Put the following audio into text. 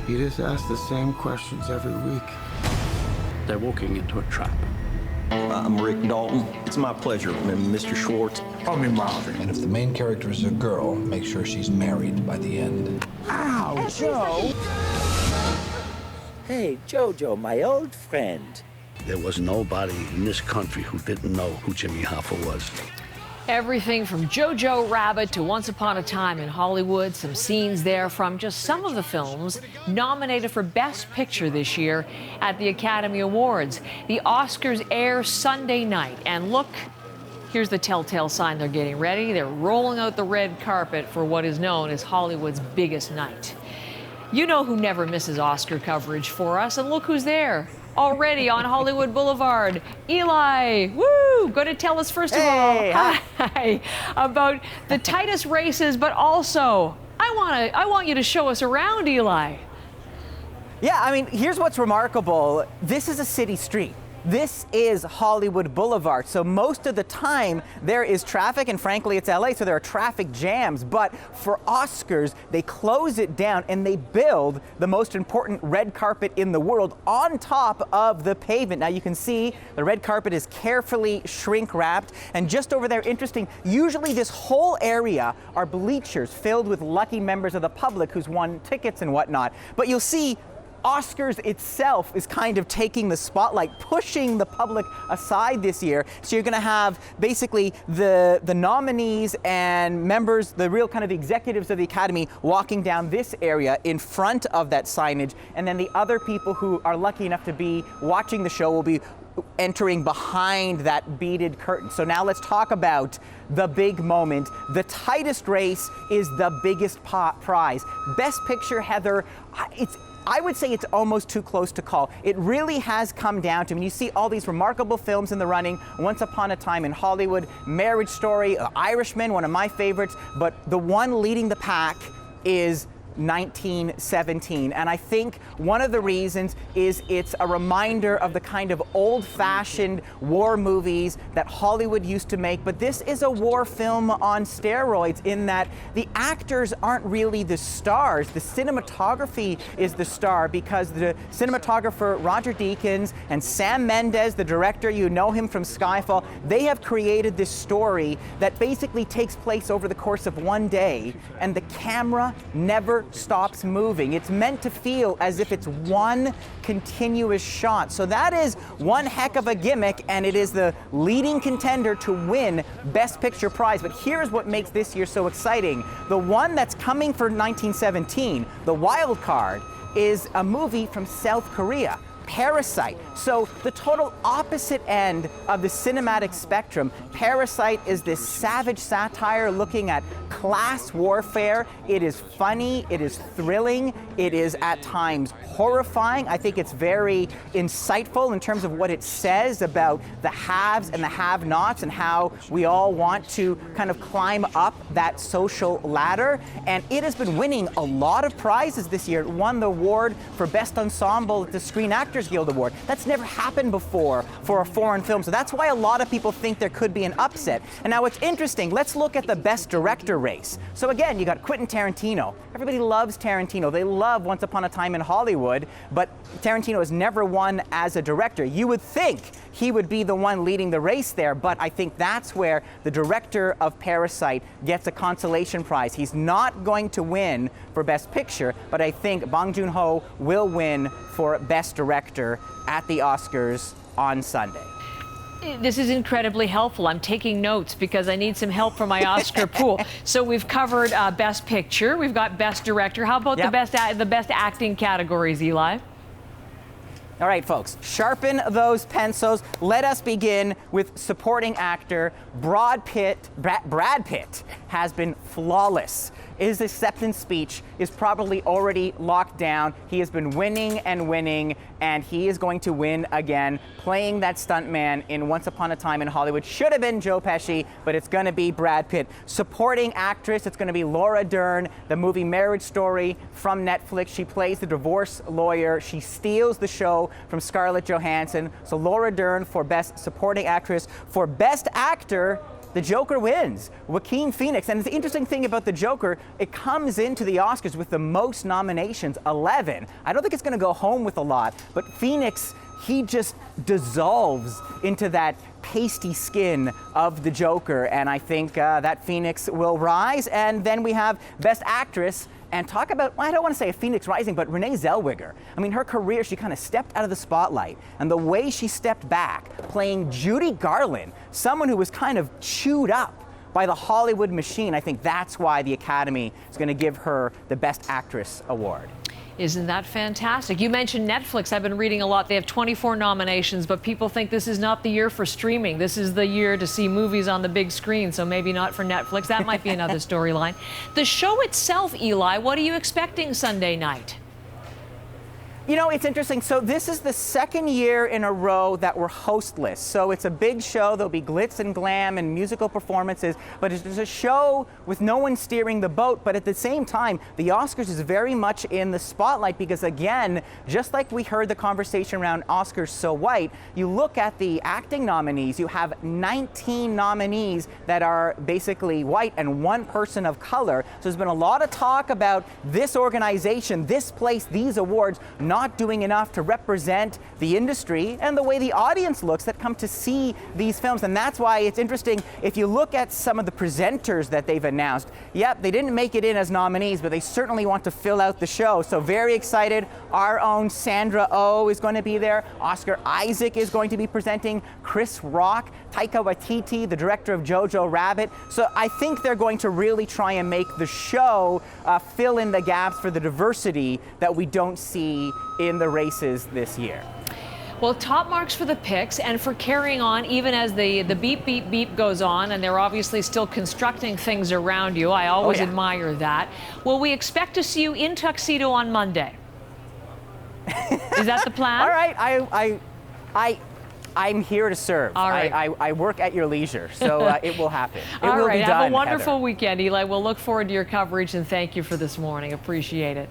You just ask the same questions every week. They're walking into a trap. I'm Rick Dalton. It's my pleasure, Mr. Schwartz. Call me Marvin. And if the main character is a girl, make sure she's married by the end. Ow, Joe! Hey, Jojo, my old friend. There was nobody in this country who didn't know who Jimmy Hoffa was. Everything from Jojo Rabbit to Once Upon a Time in Hollywood, some scenes there from just some of the films nominated for Best Picture this year at the Academy Awards. The Oscars air Sunday night, and look, here's the telltale sign they're getting ready. They're rolling out the red carpet for what is known as Hollywood's biggest night. You know who never misses Oscar coverage for us, and look who's there. Already on Hollywood Boulevard, Eli, woo, going to tell us first of all, hi, about the tightest races, but also, I want you to show us around, Eli. Yeah, I mean, here's what's remarkable. This is a city street. This is Hollywood Boulevard, so most of the time there is traffic, and frankly it's LA, so there are traffic jams, but for Oscars they close it down and they build the most important red carpet in the world on top of the pavement. Now you can see the red carpet is carefully shrink wrapped, and just over there, interesting, usually this whole area are bleachers filled with lucky members of the public who's won tickets and whatnot, but you'll see Oscars itself is kind of taking the spotlight, pushing the public aside this year. So you're going to have basically the nominees and members, the real kind of executives of the Academy, walking down this area in front of that signage. And then the other people who are lucky enough to be watching the show will be entering behind that beaded curtain. So now let's talk about the big moment. The tightest race is the biggest prize. Best Picture, Heather, I would say it's almost too close to call. It really has come down to, I mean, you see all these remarkable films in the running, Once Upon a Time in Hollywood, Marriage Story, Irishman, one of my favorites, but the one leading the pack is 1917. And I think one of the reasons is it's a reminder of the kind of old-fashioned war movies that Hollywood used to make, but this is a war film on steroids in that the actors aren't really the stars. The cinematography is the star because the cinematographer Roger Deakins and Sam Mendes, the director, you know him from Skyfall, they have created this story that basically takes place over the course of one day, and the camera never stops moving. It's meant to feel as if it's one continuous shot. So that is one heck of a gimmick, and it is the leading contender to win Best Picture prize. But here's what makes this year so exciting. The one that's coming for 1917, the wild card, is a movie from South Korea, Parasite. So the total opposite end of the cinematic spectrum. Parasite is this savage satire looking at class warfare. It is funny, it is thrilling, it is at times horrifying. I think it's very insightful in terms of what it says about the haves and the have-nots and how we all want to kind of climb up that social ladder. And it has been winning a lot of prizes this year. It won the award for Best Ensemble at the Screen Actors Guild Award. That's never happened before for a foreign film. So that's why a lot of people think there could be an upset. And now what's interesting, let's look at the Best Director race. So again, you got Quentin Tarantino. Everybody loves Tarantino. They love Once Upon a Time in Hollywood, but Tarantino has never won as a director. You would think he would be the one leading the race there, but I think that's where the director of Parasite gets a consolation prize. He's not going to win for Best Picture, but I think Bong Joon-ho will win for Best Director at the Oscars on Sunday. This is incredibly helpful. I'm taking notes because I need some help for my Oscar pool. So we've covered Best Picture, we've got Best Director. How about the best acting categories, Eli? All right, folks, sharpen those pencils. Let us begin with supporting actor. Brad Pitt has been flawless. His acceptance speech is probably already locked down. He has been winning and winning, and he is going to win again. Playing that stuntman in Once Upon a Time in Hollywood should have been Joe Pesci, but it's going to be Brad Pitt. Supporting actress, it's going to be Laura Dern, the movie Marriage Story from Netflix. She plays the divorce lawyer. She steals the show from Scarlett Johansson. So Laura Dern for Best Supporting Actress. For Best Actor, the Joker wins. Joaquin Phoenix. And the interesting thing about the Joker, it comes into the Oscars with the most nominations, 11. I don't think it's going to go home with a lot, but Phoenix, he just dissolves into that pasty skin of the Joker, and I think that Phoenix will rise. And then we have Best Actress, and talk about, well, I don't want to say a Phoenix rising, but Renee Zellweger. I mean, her career, she kind of stepped out of the spotlight, and the way she stepped back, playing Judy Garland, someone who was kind of chewed up by the Hollywood machine, I think that's why the Academy is going to give her the Best Actress award. Isn't that fantastic? You mentioned Netflix. I've been reading a lot. They have 24 nominations, but people think this is not the year for streaming. This is the year to see movies on the big screen, so maybe not for Netflix. That might be another storyline. The show itself, Eli, what are you expecting Sunday night? You know, it's interesting. So this is the second year in a row that we're hostless. So it's a big show. There'll be glitz and glam and musical performances, but it's a show with no one steering the boat. But at the same time, the Oscars is very much in the spotlight because, again, just like we heard the conversation around Oscars So White, you look at the acting nominees, you have 19 nominees that are basically white and one person of color. So there's been a lot of talk about this organization, this place, these awards, not doing enough to represent the industry and the way the audience looks that come to see these films. And that's why it's interesting, if you look at some of the presenters that they've announced, yep, they didn't make it in as nominees, but they certainly want to fill out the show. So very excited. Our own Sandra Oh is going to be there. Oscar Isaac is going to be presenting. Chris Rock, Taika Waititi, the director of Jojo Rabbit. So I think they're going to really try and make the show fill in the gaps for the diversity that we don't see in the races this year. Well, top marks for the picks and for carrying on even as the beep, beep, beep goes on, and they're obviously still constructing things around you. I always admire that. Will we expect to see you in tuxedo on Monday? Is that the plan? All right, I'm here to serve. All right. I work at your leisure, so it will happen. It will be done, Have a wonderful Heather. weekend, Eli. We'll look forward to your coverage, and thank you for this morning. Appreciate it.